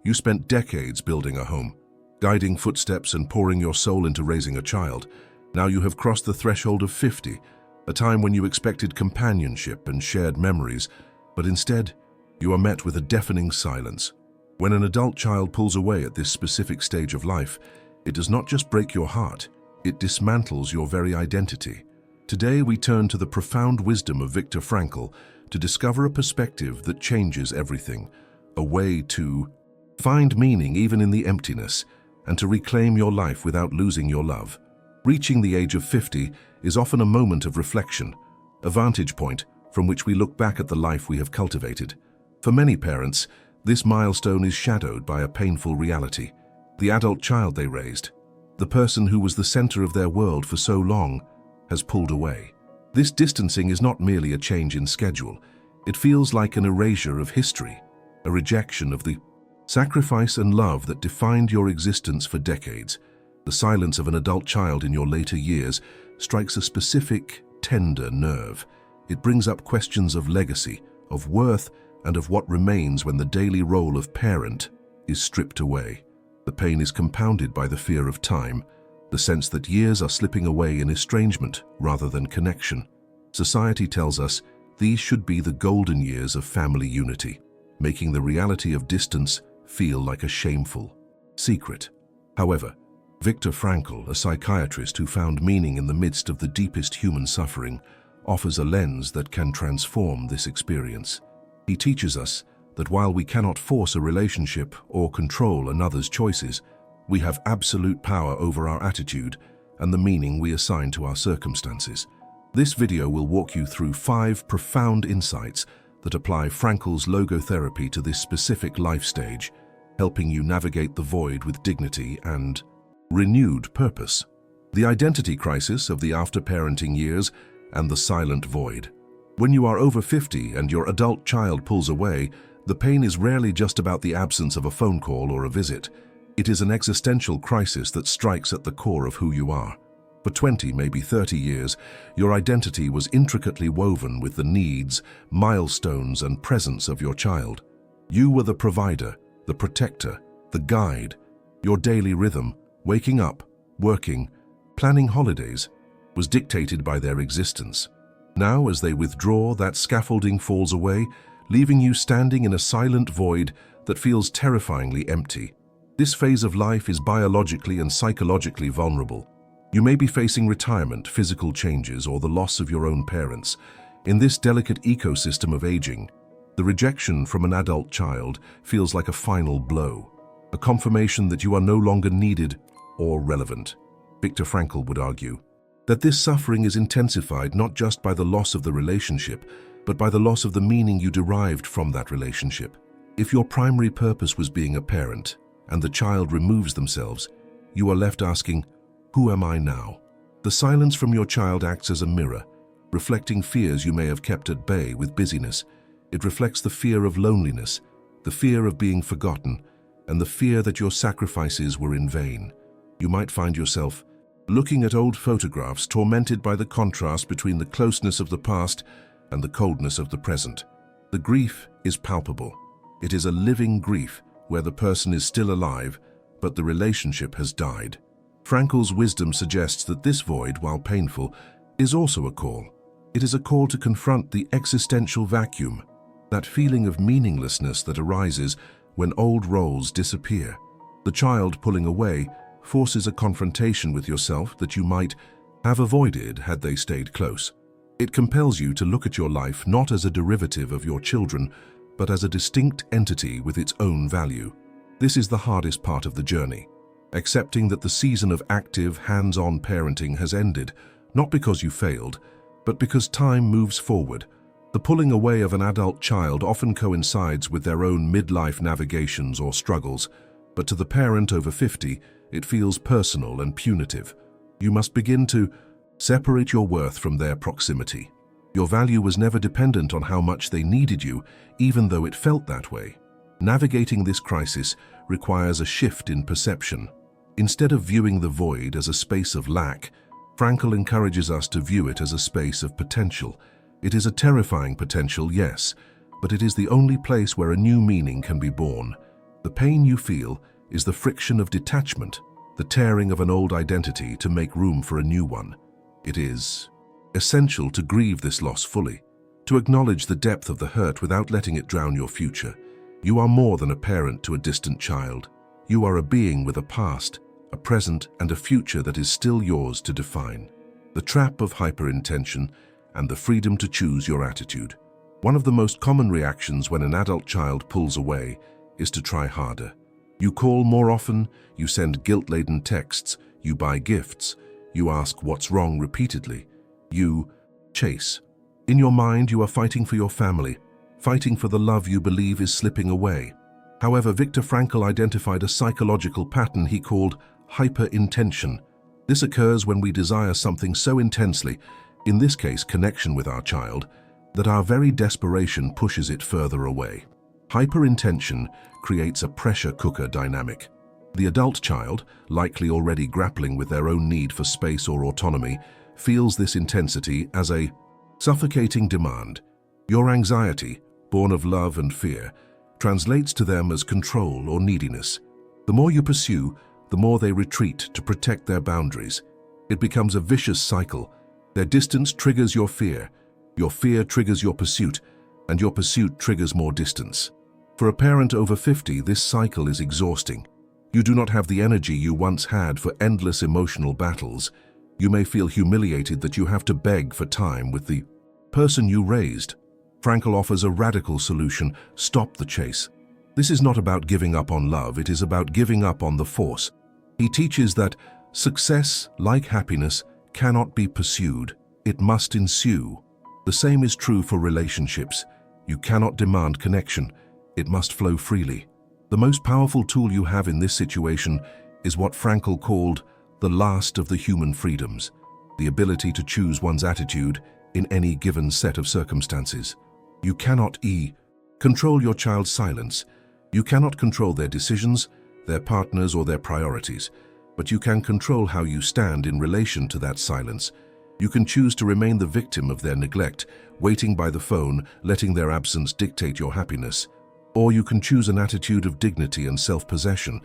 You spent decades building a home, guiding footsteps and pouring your soul into raising a child. Now you have crossed the threshold of 50, a time when you expected companionship and shared memories, but instead, you are met with a deafening silence. When an adult child pulls away at this specific stage of life, it does not just break your heart, it dismantles your very identity. Today we turn to the profound wisdom of Viktor Frankl to discover a perspective that changes everything, a way to find meaning even in the emptiness, and to reclaim your life without losing your love. Reaching the age of 50 is often a moment of reflection, a vantage point from which we look back at the life we have cultivated. For many parents, this milestone is shadowed by a painful reality. The adult child they raised, the person who was the center of their world for so long, has pulled away. This distancing is not merely a change in schedule. It feels like an erasure of history, a rejection of the sacrifice and love that defined your existence for decades. The silence of an adult child in your later years strikes a specific, tender nerve. It brings up questions of legacy, of worth, and of what remains when the daily role of parent is stripped away. The pain is compounded by the fear of time, the sense that years are slipping away in estrangement rather than connection. Society tells us these should be the golden years of family unity, making the reality of distance feel like a shameful secret. However, Viktor Frankl, a psychiatrist who found meaning in the midst of the deepest human suffering, offers a lens that can transform this experience. He teaches us that while we cannot force a relationship or control another's choices, we have absolute power over our attitude and the meaning we assign to our circumstances. This video will walk you through 5 profound insights that apply Frankl's logotherapy to this specific life stage, helping you navigate the void with dignity and renewed purpose. The identity crisis of the after-parenting years and the silent void. When you are over 50 and your adult child pulls away, the pain is rarely just about the absence of a phone call or a visit. It is an existential crisis that strikes at the core of who you are. For 20, maybe 30 years, your identity was intricately woven with the needs, milestones, and presence of your child. You were the provider, the protector, the guide. Your daily rhythm, waking up, working, planning holidays, was dictated by their existence. Now, as they withdraw, that scaffolding falls away, leaving you standing in a silent void that feels terrifyingly empty. This phase of life is biologically and psychologically vulnerable. You may be facing retirement, physical changes, or the loss of your own parents. In this delicate ecosystem of aging, the rejection from an adult child feels like a final blow, a confirmation that you are no longer needed or relevant. Viktor Frankl would argue that this suffering is intensified not just by the loss of the relationship, but by the loss of the meaning you derived from that relationship. If your primary purpose was being a parent, and the child removes themselves, you are left asking, who am I now? The silence from your child acts as a mirror, reflecting fears you may have kept at bay with busyness. It reflects the fear of loneliness, the fear of being forgotten, and the fear that your sacrifices were in vain. You might find yourself looking at old photographs, tormented by the contrast between the closeness of the past and the coldness of the present. The grief is palpable. It is a living grief where the person is still alive, but the relationship has died. Frankl's wisdom suggests that this void, while painful, is also a call. It is a call to confront the existential vacuum, that feeling of meaninglessness that arises when old roles disappear. The child pulling away forces a confrontation with yourself that you might have avoided had they stayed close. It compels you to look at your life not as a derivative of your children, but as a distinct entity with its own value. This is the hardest part of the journey, accepting that the season of active, hands-on parenting has ended, not because you failed, but because time moves forward. The pulling away of an adult child often coincides with their own midlife navigations or struggles, but to the parent over 50, it feels personal and punitive. You must begin to separate your worth from their proximity. Your value was never dependent on how much they needed you, even though it felt that way. Navigating this crisis requires a shift in perception. Instead of viewing the void as a space of lack, Frankl encourages us to view it as a space of potential. It is a terrifying potential, yes, but it is the only place where a new meaning can be born. The pain you feel is the friction of detachment, the tearing of an old identity to make room for a new one. It is essential to grieve this loss fully, to acknowledge the depth of the hurt without letting it drown your future. You are more than a parent to a distant child. You are a being with a past, a present, and a future that is still yours to define. The trap of hyperintention and the freedom to choose your attitude. One of the most common reactions when an adult child pulls away is to try harder. You call more often, you send guilt-laden texts, you buy gifts, you ask what's wrong repeatedly, you chase. In your mind, you are fighting for your family, fighting for the love you believe is slipping away. However, Viktor Frankl identified a psychological pattern he called hyperintention. This occurs when we desire something so intensely, in this case connection with our child, that our very desperation pushes it further away. Hyperintention creates a pressure cooker dynamic. The adult child, likely already grappling with their own need for space or autonomy, feels this intensity as a suffocating demand. Your anxiety, born of love and fear, translates to them as control or neediness. The more you pursue, the more they retreat to protect their boundaries. It becomes a vicious cycle. Their distance triggers your fear triggers your pursuit, and your pursuit triggers more distance. For a parent over 50, this cycle is exhausting. You do not have the energy you once had for endless emotional battles. You may feel humiliated that you have to beg for time with the person you raised. Frankl offers a radical solution: stop the chase. This is not about giving up on love, it is about giving up on the force. He teaches that success, like happiness, cannot be pursued, it must ensue. The same is true for relationships. You cannot demand connection, it must flow freely. The most powerful tool you have in this situation is what Frankl called the last of the human freedoms, the ability to choose one's attitude in any given set of circumstances. You cannot control your child's silence. You cannot control their decisions, their partners, or their priorities, but you can control how you stand in relation to that silence. You can choose to remain the victim of their neglect, waiting by the phone, letting their absence dictate your happiness. Or you can choose an attitude of dignity and self-possession.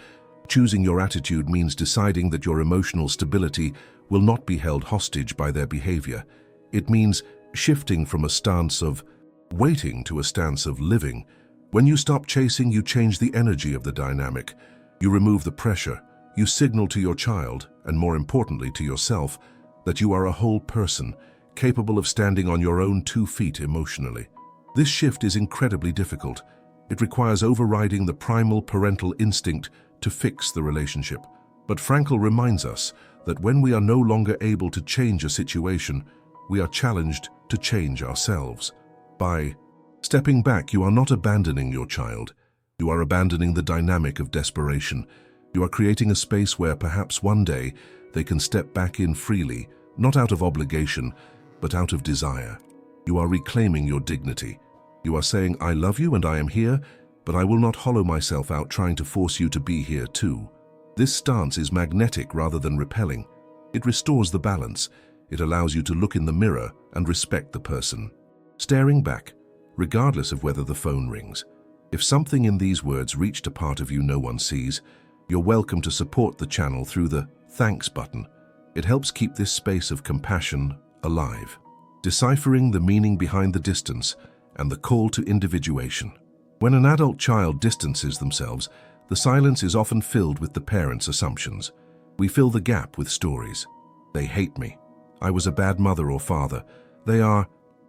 Choosing your attitude means deciding that your emotional stability will not be held hostage by their behavior. It means shifting from a stance of waiting to a stance of living. When you stop chasing, you change the energy of the dynamic. You remove the pressure. You signal to your child, and more importantly to yourself, that you are a whole person, capable of standing on your own 2 feet emotionally. This shift is incredibly difficult. It requires overriding the primal parental instinct to fix the relationship. But Frankl reminds us that when we are no longer able to change a situation, we are challenged to change ourselves. By stepping back, you are not abandoning your child. You are abandoning the dynamic of desperation. You are creating a space where perhaps one day they can step back in freely, not out of obligation, but out of desire. You are reclaiming your dignity. You are saying, I love you and I am here, but I will not hollow myself out trying to force you to be here too. This stance is magnetic rather than repelling. It restores the balance. It allows you to look in the mirror and respect the person. Staring back, regardless of whether the phone rings. If something in these words reached a part of you no one sees, you're welcome to support the channel through the thanks button. It helps keep this space of compassion alive. Deciphering the meaning behind the distance and the call to individuation. When an adult child distances themselves, the silence is often filled with the parent's assumptions. We fill the gap with stories. They hate me. I was a bad mother or father. They are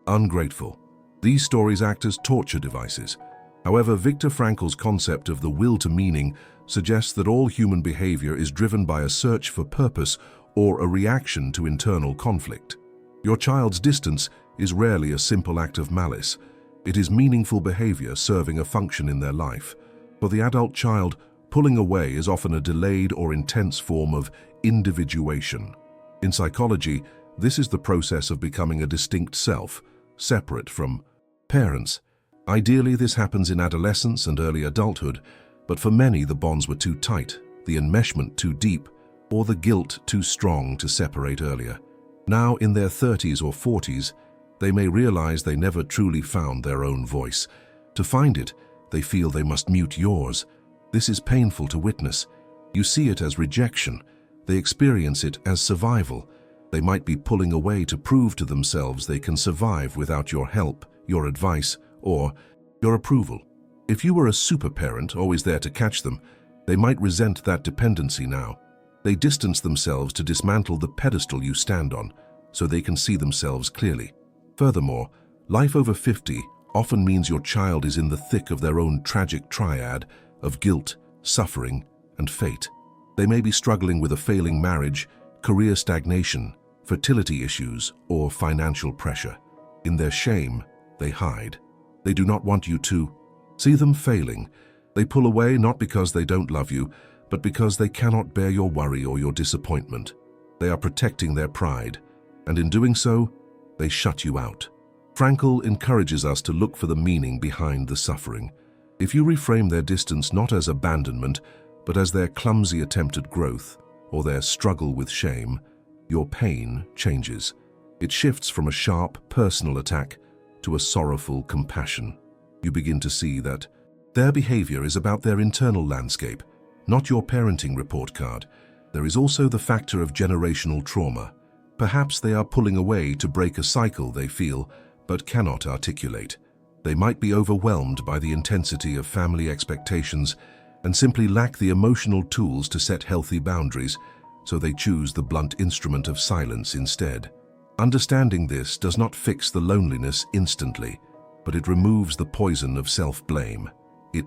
ungrateful. These stories act as torture devices. However, Viktor Frankl's concept of the will to meaning suggests that all human behavior is driven by a search for purpose or a reaction to internal conflict. Your child's distance is rarely a simple act of malice. It is meaningful behavior serving a function in their life. For the adult child, pulling away is often a delayed or intense form of individuation. In psychology, this is the process of becoming a distinct self, separate from parents. Ideally, this happens in adolescence and early adulthood, but for many the bonds were too tight, the enmeshment too deep, or the guilt too strong to separate earlier. Now, in their 30s or 40s, they may realize they never truly found their own voice. To find it, they feel they must mute yours. This is painful to witness. You see it as rejection. They experience it as survival. They might be pulling away to prove to themselves they can survive without your help, your advice, or your approval. If you were a super parent, always there to catch them, they might resent that dependency now. They distance themselves to dismantle the pedestal you stand on, so they can see themselves clearly. Furthermore, life over 50 often means your child is in the thick of their own tragic triad of guilt, suffering, and fate. They may be struggling with a failing marriage, career stagnation, fertility issues, or financial pressure. In their shame, they hide. They do not want you to see them failing. They pull away not because they don't love you, but because they cannot bear your worry or your disappointment. They are protecting their pride, and in doing so, they shut you out. Frankl encourages us to look for the meaning behind the suffering. If you reframe their distance not as abandonment, but as their clumsy attempt at growth, or their struggle with shame, your pain changes. It shifts from a sharp, personal attack to a sorrowful compassion. You begin to see that their behavior is about their internal landscape, not your parenting report card. There is also the factor of generational trauma. Perhaps they are pulling away to break a cycle they feel but cannot articulate. They might be overwhelmed by the intensity of family expectations and simply lack the emotional tools to set healthy boundaries, so they choose the blunt instrument of silence instead. Understanding this does not fix the loneliness instantly, but it removes the poison of self-blame. It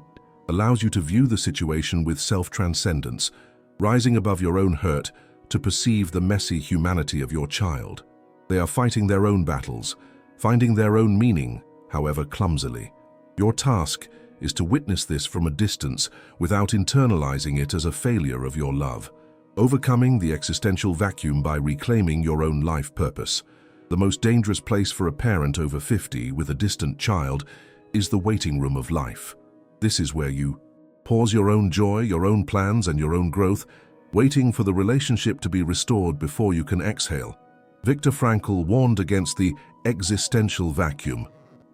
allows you to view the situation with self-transcendence, rising above your own hurt to perceive the messy humanity of your child. They are fighting their own battles, finding their own meaning, however clumsily. Your task is to witness this from a distance without internalizing it as a failure of your love, overcoming the existential vacuum by reclaiming your own life purpose. The most dangerous place for a parent over 50 with a distant child is the waiting room of life. This is where you pause your own joy, your own plans, and your own growth, waiting for the relationship to be restored before you can exhale. Viktor Frankl warned against the existential vacuum,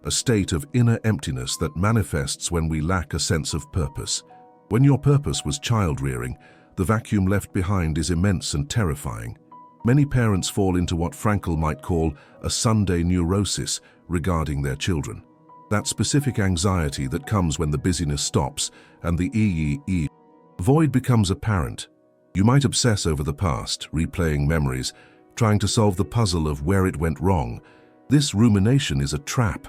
a state of inner emptiness that manifests when we lack a sense of purpose. When your purpose was child-rearing, the vacuum left behind is immense and terrifying. Many parents fall into what Frankl might call a Sunday neurosis regarding their children. That specific anxiety that comes when the busyness stops and the void becomes apparent. You might obsess over the past, replaying memories, trying to solve the puzzle of where it went wrong. This rumination is a trap.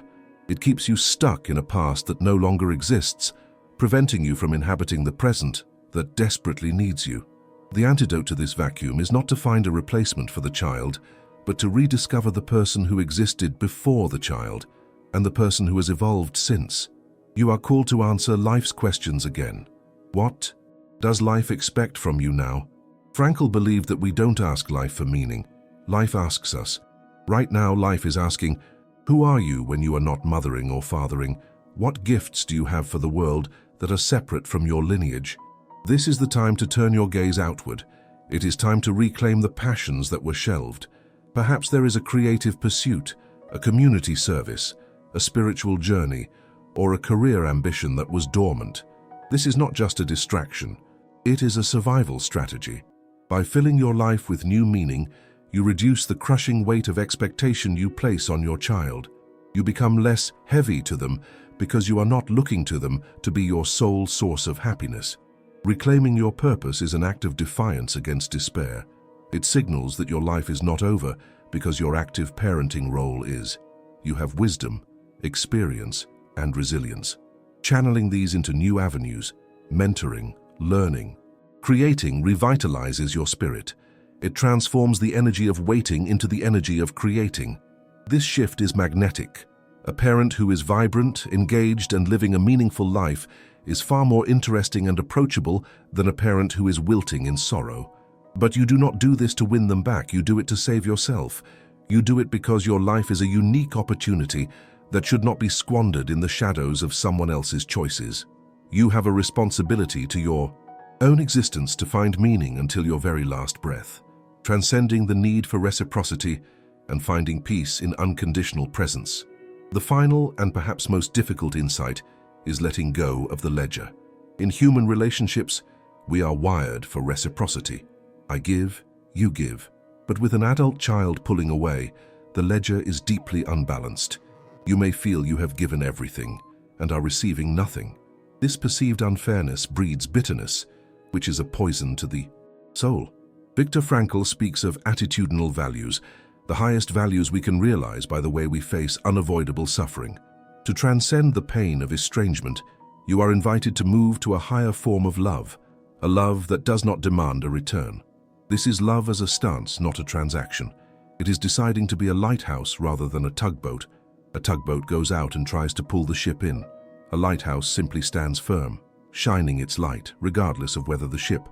It keeps you stuck in a past that no longer exists, preventing you from inhabiting the present that desperately needs you. The antidote to this vacuum is not to find a replacement for the child, but to rediscover the person who existed before the child and the person who has evolved since. You are called to answer life's questions again. What does life expect from you now? Frankl believed that we don't ask life for meaning. Life asks us. Right now, life is asking, who are you when you are not mothering or fathering? What gifts do you have for the world that are separate from your lineage? This is the time to turn your gaze outward. It is time to reclaim the passions that were shelved. Perhaps there is a creative pursuit, a community service, a spiritual journey, or a career ambition that was dormant. This is not just a distraction. It is a survival strategy. By filling your life with new meaning, you reduce the crushing weight of expectation you place on your child. You become less heavy to them because you are not looking to them to be your sole source of happiness. Reclaiming your purpose is an act of defiance against despair. It signals that your life is not over because your active parenting role is. You have wisdom, experience, and resilience. Channeling these into new avenues, mentoring, learning, creating revitalizes your spirit. It transforms the energy of waiting into the energy of creating. This shift is magnetic. A parent who is vibrant, engaged, and living a meaningful life is far more interesting and approachable than a parent who is wilting in sorrow. But you do not do this to win them back. You do it to save yourself. You do it because your life is a unique opportunity that should not be squandered in the shadows of someone else's choices. You have a responsibility to your own existence to find meaning until your very last breath, transcending the need for reciprocity and finding peace in unconditional presence. The final and perhaps most difficult insight is letting go of the ledger. In human relationships, we are wired for reciprocity. I give, you give. But with an adult child pulling away, the ledger is deeply unbalanced. You may feel you have given everything and are receiving nothing. This perceived unfairness breeds bitterness, which is a poison to the soul. Viktor Frankl speaks of attitudinal values, the highest values we can realize by the way we face unavoidable suffering. To transcend the pain of estrangement, you are invited to move to a higher form of love, a love that does not demand a return. This is love as a stance, not a transaction. It is deciding to be a lighthouse rather than a tugboat. A tugboat goes out and tries to pull the ship in. A lighthouse simply stands firm, shining its light, regardless of whether the ship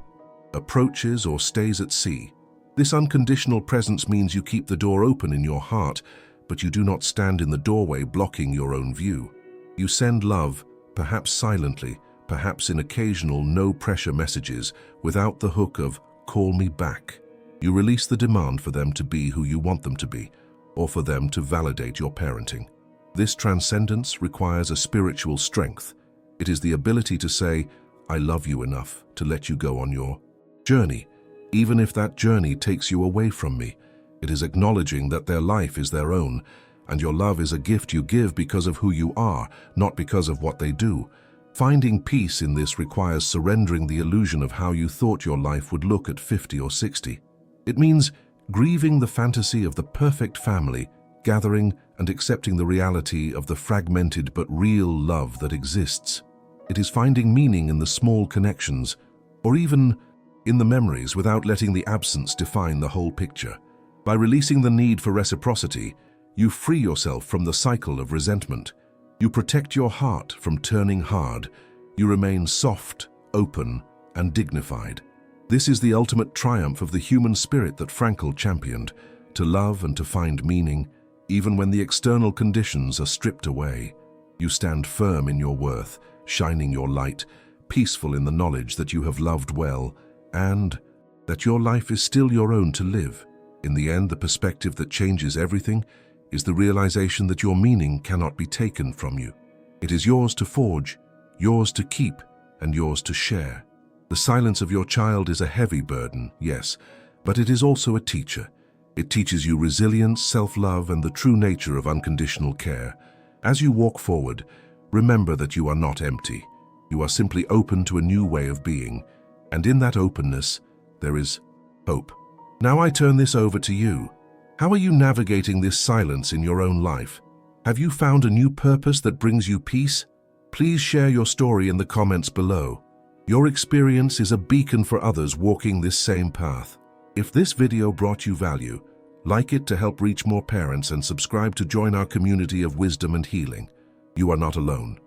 approaches or stays at sea. This unconditional presence means you keep the door open in your heart, but you do not stand in the doorway blocking your own view. You send love, perhaps silently, perhaps in occasional no-pressure messages, without the hook of "call me back." You release the demand for them to be who you want them to be, or for them to validate your parenting. This transcendence requires a spiritual strength. It is the ability to say, "I love you enough to let you go on your journey, even if that journey takes you away from me." It is acknowledging that their life is their own, and your love is a gift you give because of who you are, not because of what they do. Finding peace in this requires surrendering the illusion of how you thought your life would look at 50 or 60. It means grieving the fantasy of the perfect family, gathering and accepting the reality of the fragmented but real love that exists. It is finding meaning in the small connections, or even in the memories, without letting the absence define the whole picture. By releasing the need for reciprocity, you free yourself from the cycle of resentment. You protect your heart from turning hard. You remain soft, open, and dignified. This is the ultimate triumph of the human spirit that Frankl championed, to love and to find meaning, even when the external conditions are stripped away. You stand firm in your worth, shining your light, peaceful in the knowledge that you have loved well, and that your life is still your own to live. In the end, the perspective that changes everything is the realization that your meaning cannot be taken from you. It is yours to forge, yours to keep, and yours to share. The silence of your child is a heavy burden, yes, but it is also a teacher. It teaches you resilience, self-love, and the true nature of unconditional care. As you walk forward, remember that you are not empty. You are simply open to a new way of being, and in that openness, there is hope. Now I turn this over to you. How are you navigating this silence in your own life? Have you found a new purpose that brings you peace? Please share your story in the comments below. Your experience is a beacon for others walking this same path. If this video brought you value, like it to help reach more parents and subscribe to join our community of wisdom and healing. You are not alone.